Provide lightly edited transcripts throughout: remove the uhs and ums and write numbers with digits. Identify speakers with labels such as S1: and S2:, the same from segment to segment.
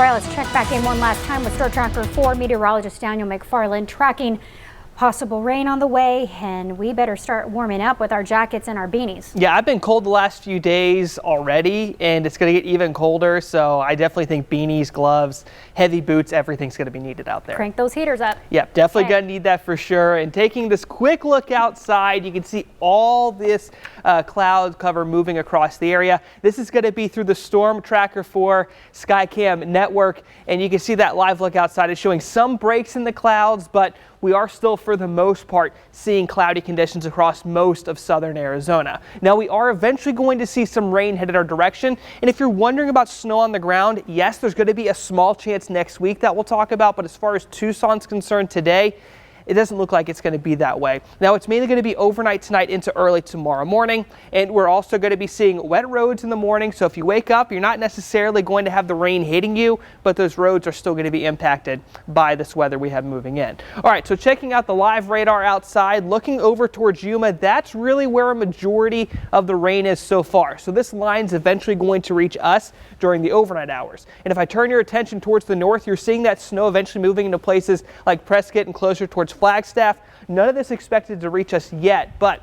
S1: All right, let's check back in one last time with Star Tracker 4 meteorologist Daniel McFarland tracking possible rain on the way, and we better start warming up with our jackets and our beanies.
S2: Yeah, I've been cold the last few days already, and it's going to get even colder, so I definitely think beanies, gloves, heavy boots, everything's going to be needed out there.
S1: Crank those heaters up.
S2: Yeah, definitely going to need that for sure. And taking this quick look outside, you can see all this cloud cover moving across the area. This is going to be through the Storm Tracker 4 Skycam network, and you can see that live look outside is showing some breaks in the clouds, but we are still, for the most part, seeing cloudy conditions across most of southern Arizona. Now, we are eventually going to see some rain headed our direction. And if you're wondering about snow on the ground, yes, there's going to be a small chance next week that we'll talk about. But as far as Tucson's concerned today, it doesn't look like it's going to be that way. Now, it's mainly going to be overnight tonight into early tomorrow morning, and we're also going to be seeing wet roads in the morning. So if you wake up, you're not necessarily going to have the rain hitting you, but those roads are still going to be impacted by this weather we have moving in. All right, so checking out the live radar outside, looking over towards Yuma, that's really where a majority of the rain is so far. So this line's eventually going to reach us during the overnight hours. And if I turn your attention towards the north, you're seeing that snow eventually moving into places like Prescott and closer towards Flagstaff. None of this expected to reach us yet, but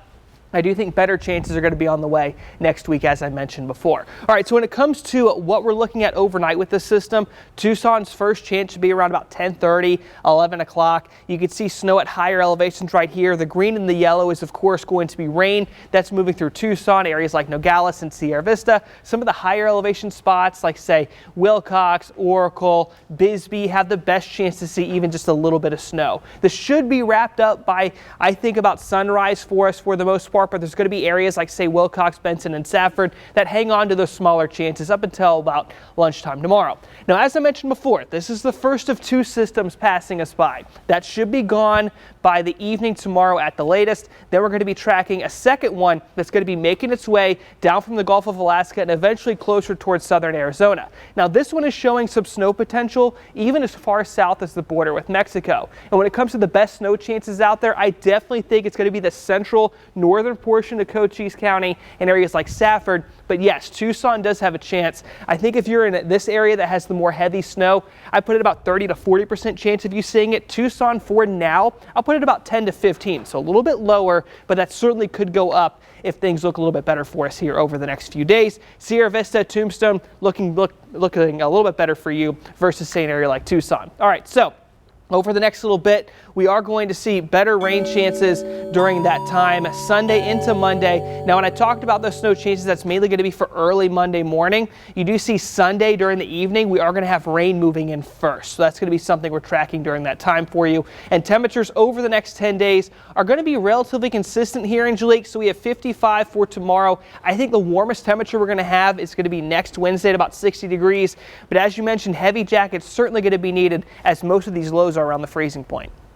S2: I do think better chances are going to be on the way next week, as I mentioned before. All right, so when it comes to what we're looking at overnight with this system, Tucson's first chance should be around about 10:30, 11 o'clock. You can see snow at higher elevations right here. The green and the yellow is, of course, going to be rain. That's moving through Tucson, areas like Nogales and Sierra Vista. Some of the higher elevation spots, like, say, Wilcox, Oracle, Bisbee, have the best chance to see even just a little bit of snow. This should be wrapped up by, I think, about sunrise for us for the most part. But there's going to be areas like, say, Wilcox, Benson, and Safford that hang on to those smaller chances up until about lunchtime tomorrow. Now, as I mentioned before, this is the first of two systems passing us by. That should be gone by the evening tomorrow at the latest. Then we're going to be tracking a second one that's going to be making its way down from the Gulf of Alaska and eventually closer towards southern Arizona. Now, this one is showing some snow potential even as far south as the border with Mexico. And when it comes to the best snow chances out there, I definitely think it's going to be the central northern portion of Cochise County and areas like Safford. But yes, Tucson does have a chance. I think if you're in this area that has the more heavy snow, I put it about 30 to 40% chance of you seeing it. Tucson for now, I'll put it about 10 to 15, so a little bit lower, but that certainly could go up if things look a little bit better for us here over the next few days. Sierra Vista, Tombstone looking a little bit better for you versus, say, an area like Tucson. All right, so over the next little bit, we are going to see better rain chances during that time, Sunday into Monday. Now, when I talked about those snow chances, that's mainly going to be for early Monday morning. You do see Sunday during the evening, we are going to have rain moving in first. So that's going to be something we're tracking during that time for you. And temperatures over the next 10 days are going to be relatively consistent here in Angelique. So we have 55 for tomorrow. I think the warmest temperature we're going to have is going to be next Wednesday at about 60 degrees. But as you mentioned, heavy jackets certainly going to be needed as most of these lows are around the freezing point.